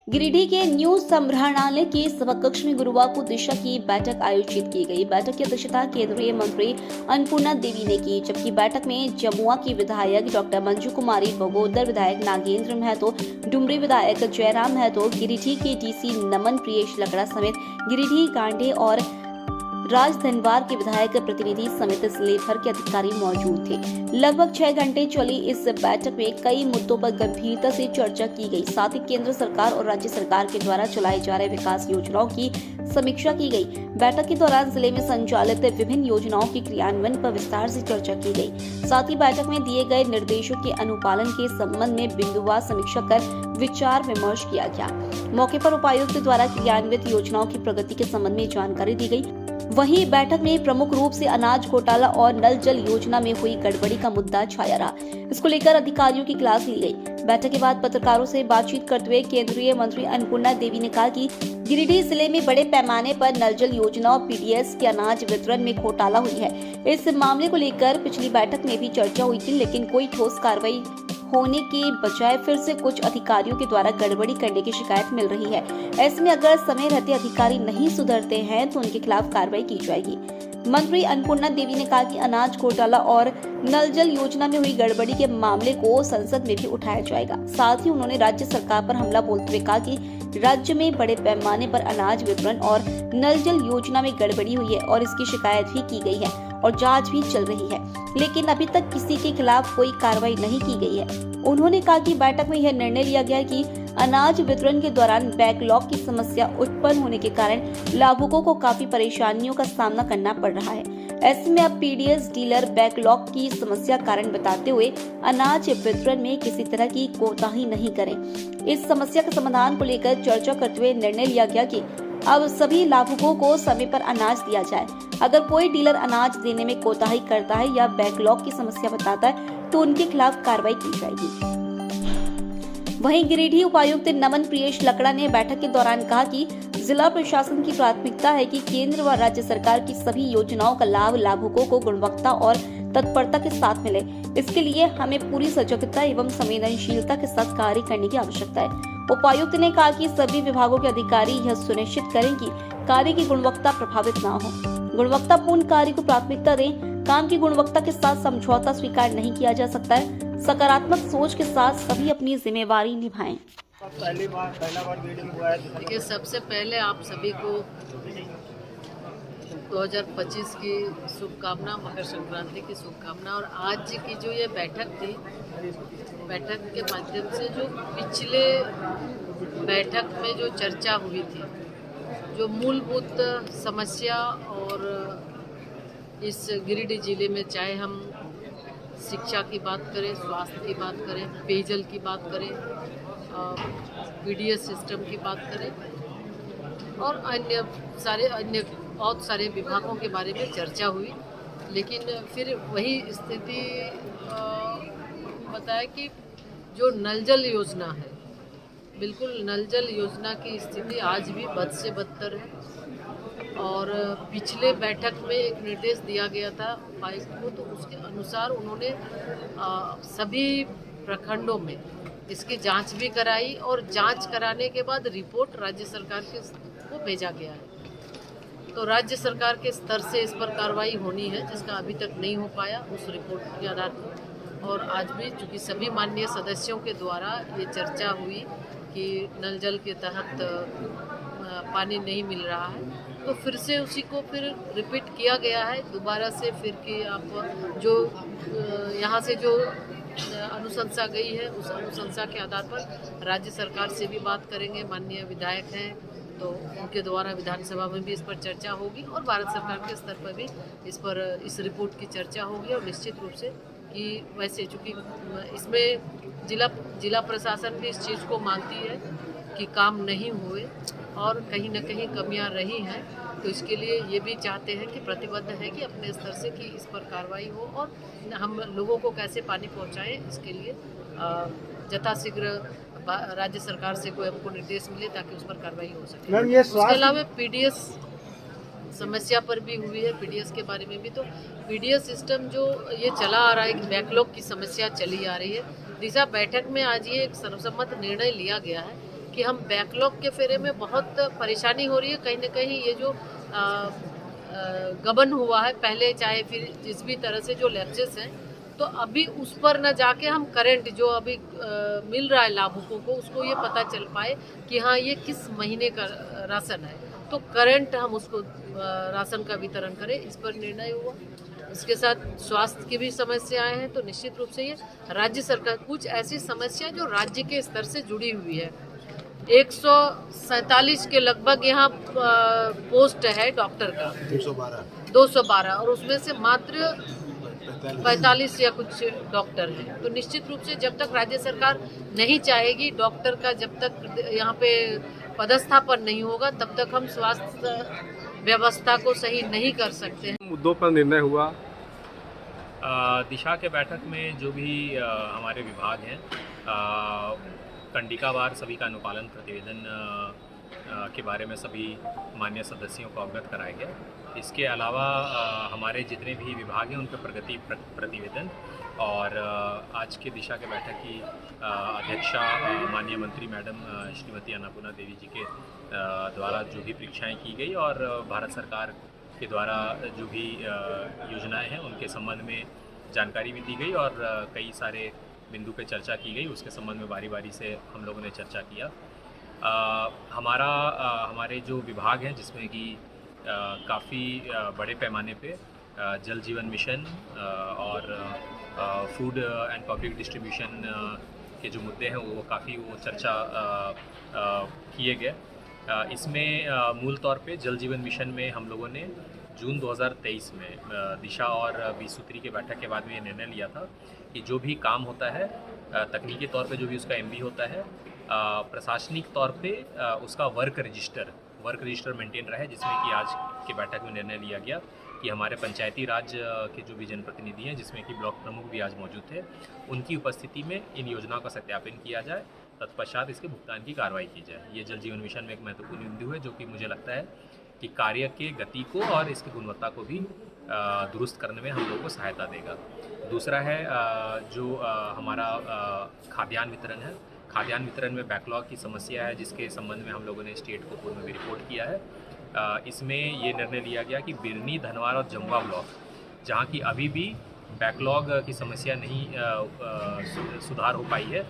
गिरिडीह के न्यू संग्रहालय के सभाकक्ष में गुरुवार को दिशा की बैठक आयोजित की गई। बैठक की अध्यक्षता केंद्रीय मंत्री अन्नपूर्णा देवी ने की, जबकि बैठक में जमुआ की विधायक डॉक्टर मंजू कुमारी, बगोदर विधायक नागेंद्र महतो, डुमरी विधायक जयराम महतो, गिरिडीह के डीसी नमन प्रियेश लकड़ा समेत गिरिडीह, गांडे और राजधनवार के विधायक प्रतिनिधि समेत जिले भर के अधिकारी मौजूद थे। लगभग 6 घंटे चली इस बैठक में कई मुद्दों पर गंभीरता से चर्चा की गई। साथ ही केंद्र सरकार और राज्य सरकार के द्वारा चलाई जा रहे विकास योजनाओं की समीक्षा की गई। बैठक के दौरान जिले में संचालित विभिन्न योजनाओं के क्रियान्वयन पर विस्तार से चर्चा की गई। साथ ही बैठक में दिए गए निर्देशों के अनुपालन के संबंध में बिंदुवार समीक्षा कर विचार विमर्श किया गया। मौके पर उपायुक्त द्वारा क्रियान्वित योजनाओं की प्रगति के संबंध में जानकारी दी गई। वहीं बैठक में प्रमुख रूप से अनाज घोटाला और नल जल योजना में हुई गड़बड़ी का मुद्दा छाया रहा। इसको लेकर अधिकारियों की क्लास ली गई। बैठक के बाद पत्रकारों से बातचीत करते हुए केंद्रीय मंत्री अन्नपूर्णा देवी ने कहा कि गिरिडीह जिले में बड़े पैमाने पर नल जल योजना और पीडीएस के अनाज वितरण में घोटाला हुई है। इस मामले को लेकर पिछली बैठक में भी चर्चा हुई थी, लेकिन कोई ठोस कार्रवाई होने के बजाय फिर से कुछ अधिकारियों के द्वारा गड़बड़ी करने की शिकायत मिल रही है। ऐसे में अगर समय रहते अधिकारी नहीं सुधरते हैं तो उनके खिलाफ कार्रवाई की जाएगी। मंत्री अन्नपूर्णा देवी ने कहा कि अनाज घोटाला और नल जल योजना में हुई गड़बड़ी के मामले को संसद में भी उठाया जाएगा। साथ ही उन्होंने राज्य सरकार पर हमला बोलते हुए कहा कि राज्य में बड़े पैमाने पर अनाज वितरण और नल जल योजना में गड़बड़ी हुई है और इसकी शिकायत भी की गई है और जांच भी चल रही है, लेकिन अभी तक किसी के खिलाफ कोई कार्रवाई नहीं की गई है। उन्होंने कहा कि बैठक में यह निर्णय लिया गया कि अनाज वितरण के दौरान बैकलॉग की समस्या उत्पन्न होने के कारण लाभुकों को काफी परेशानियों का सामना करना पड़ रहा है। ऐसे में अब पीडीएस डीलर बैकलॉग की समस्या कारण बताते हुए अनाज वितरण में किसी तरह की कोताही नहीं करें। इस समस्या के समाधान को लेकर चर्चा करते हुए निर्णय लिया गया कि अब सभी लाभुकों को समय पर अनाज दिया जाए। अगर कोई डीलर अनाज देने में कोताही करता है या बैकलॉग की समस्या बताता है तो उनके खिलाफ कार्रवाई की जाएगी। वहीं गिरिडीह उपायुक्त नमन प्रियेश लकड़ा ने बैठक के दौरान कहा कि जिला प्रशासन की प्राथमिकता है कि केंद्र व राज्य सरकार की सभी योजनाओं का लाभ लाभुकों को गुणवत्ता और तत्परता के साथ मिले। इसके लिए हमें पूरी सजगता एवं संवेदनशीलता के साथ कार्य करने की आवश्यकता है। उपायुक्त ने कहा कि सभी विभागों के अधिकारी यह सुनिश्चित करें कि कार्य की गुणवत्ता प्रभावित न हो। गुणवत्तापूर्ण कार्य को प्राथमिकता दें। काम की गुणवत्ता के साथ समझौता स्वीकार नहीं किया जा सकता है। सकारात्मक सोच के साथ सभी अपनी जिम्मेवारी निभाएं। देखिए, सबसे पहले आप सभी को 2025 की शुभकामना, मकर संक्रांति की शुभकामना। और आज की जो ये बैठक थी, बैठक के माध्यम से जो पिछले बैठक में जो चर्चा हुई थी, जो मूलभूत समस्या और इस गिरिडीह जिले में चाहे हम शिक्षा की बात करें, स्वास्थ्य की बात करें, पेयजल की बात करें, पीडीएस सिस्टम की बात करें और अन्य बहुत सारे विभागों के बारे में चर्चा हुई। लेकिन फिर वही स्थिति बताया कि जो नल जल योजना है, बिल्कुल नल जल योजना की स्थिति आज भी बद से बदतर है। और पिछले बैठक में एक निर्देश दिया गया था उपायुक्त को, तो उसके अनुसार उन्होंने सभी प्रखंडों में इसकी जांच भी कराई और जांच कराने के बाद रिपोर्ट राज्य सरकार को भेजा गया है। तो राज्य सरकार के स्तर से इस पर कार्रवाई होनी है, जिसका अभी तक नहीं हो पाया उस रिपोर्ट के आधार पर। और आज भी चूँकि सभी माननीय सदस्यों के द्वारा ये चर्चा हुई कि नल जल के तहत पानी नहीं मिल रहा है, तो फिर से उसी को फिर रिपीट किया गया है दोबारा से, फिर कि आप जो यहाँ से जो अनुशंसा गई है उस अनुशंसा के आधार पर राज्य सरकार से भी बात करेंगे। माननीय विधायक हैं तो उनके द्वारा विधानसभा में भी इस पर चर्चा होगी और भारत सरकार के स्तर पर भी इस रिपोर्ट की चर्चा होगी। और निश्चित रूप से कि वैसे चूँकि इसमें जिला प्रशासन भी इस चीज़ को मानती है कि काम नहीं हुए और कहीं न कहीं कमियां रही हैं, तो इसके लिए ये भी चाहते हैं कि प्रतिबद्ध है कि अपने स्तर से कि इस पर कार्रवाई हो और हम लोगों को कैसे पानी पहुंचाएं, इसके लिए यथाशीघ्र राज्य सरकार से कोई हमको निर्देश मिले ताकि उस पर कार्रवाई हो सके। उसके अलावा पीडीएस समस्या पर भी हुई है। पीडीएस के बारे में भी, तो पीडीएस सिस्टम जो ये चला आ रहा है, बैकलॉग की समस्या चली आ रही है। दिशा बैठक में आज ये एक सर्वसम्मत निर्णय लिया गया है कि हम बैकलॉग के फेरे में बहुत परेशानी हो रही है। कहीं ना कहीं ये जो गबन हुआ है पहले, चाहे फिर जिस भी तरह से जो लैप्सेस हैं, तो अभी उस पर न जाके हम करंट जो अभी मिल रहा है लाभुकों को, उसको ये पता चल पाए कि हाँ ये किस महीने का राशन है, तो करंट हम उसको राशन का वितरण करें, इस पर निर्णय हुआ। इसके साथ स्वास्थ्य की भी समस्याएं हैं, तो निश्चित रूप से ये राज्य सरकार, कुछ ऐसी समस्या जो राज्य के स्तर से जुड़ी हुई है। 147 के लगभग यहाँ पोस्ट है डॉक्टर का, 212 और उसमें से मात्र 45 या कुछ डॉक्टर हैं। तो निश्चित रूप से जब तक राज्य सरकार नहीं चाहेगी डॉक्टर का, जब तक यहाँ पे पदस्थापन नहीं होगा, तब तक हम स्वास्थ्य व्यवस्था को सही नहीं कर सकते हैं। मुद्दों पर निर्णय हुआ। दिशा के बैठक में जो भी हमारे विभाग हैं, कंडिकावार सभी का अनुपालन प्रतिवेदन के बारे में सभी मान्य सदस्यों को अवगत कराया गया। इसके अलावा हमारे जितने भी विभाग हैं उन पर प्रगति प्रतिवेदन और आज के दिशा के बैठक की अध्यक्षा माननीय मंत्री मैडम श्रीमती अन्नपूर्णा देवी जी के द्वारा जो भी परीक्षाएं की गई और भारत सरकार के द्वारा जो भी योजनाएं हैं उनके संबंध में जानकारी भी दी गई और कई सारे बिंदु पे चर्चा की गई। उसके संबंध में बारी बारी से हम लोगों ने चर्चा किया। हमारे जो विभाग हैं जिसमें कि काफ़ी बड़े पैमाने पे जल जीवन मिशन और फूड एंड पब्लिक डिस्ट्रीब्यूशन के जो मुद्दे हैं वो काफ़ी चर्चा किए गए। इसमें मूल तौर पे जल जीवन मिशन में हम लोगों ने जून 2023 में दिशा और 20 सूत्री के बैठक के बाद में ये निर्णय लिया था कि जो भी काम होता है तकनीकी तौर पे जो भी उसका एमबी होता है, प्रशासनिक तौर पे उसका वर्क रजिस्टर मेंटेन रहे, जिसमें कि आज के बैठक में निर्णय लिया गया कि हमारे पंचायती राज के जो भी जनप्रतिनिधि हैं, जिसमें कि ब्लॉक प्रमुख भी आज मौजूद थे, उनकी उपस्थिति में इन योजनाओं का सत्यापन किया जाए, तत्पश्चात इसके भुगतान की कार्रवाई की जाए। ये जल जीवन मिशन में एक महत्वपूर्ण बिंदु है जो कि मुझे लगता है कि कार्य के गति को और इसकी गुणवत्ता को भी दुरुस्त करने में हम लोगों को सहायता देगा। दूसरा है जो हमारा खाद्यान्न वितरण है। खाद्यान्न वितरण में बैकलॉग की समस्या है, जिसके संबंध में हम लोगों ने स्टेट को पूर्व में भी रिपोर्ट किया है। इसमें ये निर्णय लिया गया कि बिरनी, धनवार और जमुआ ब्लॉक, जहाँ की अभी भी बैकलॉग की समस्या नहीं सुधार हो पाई है,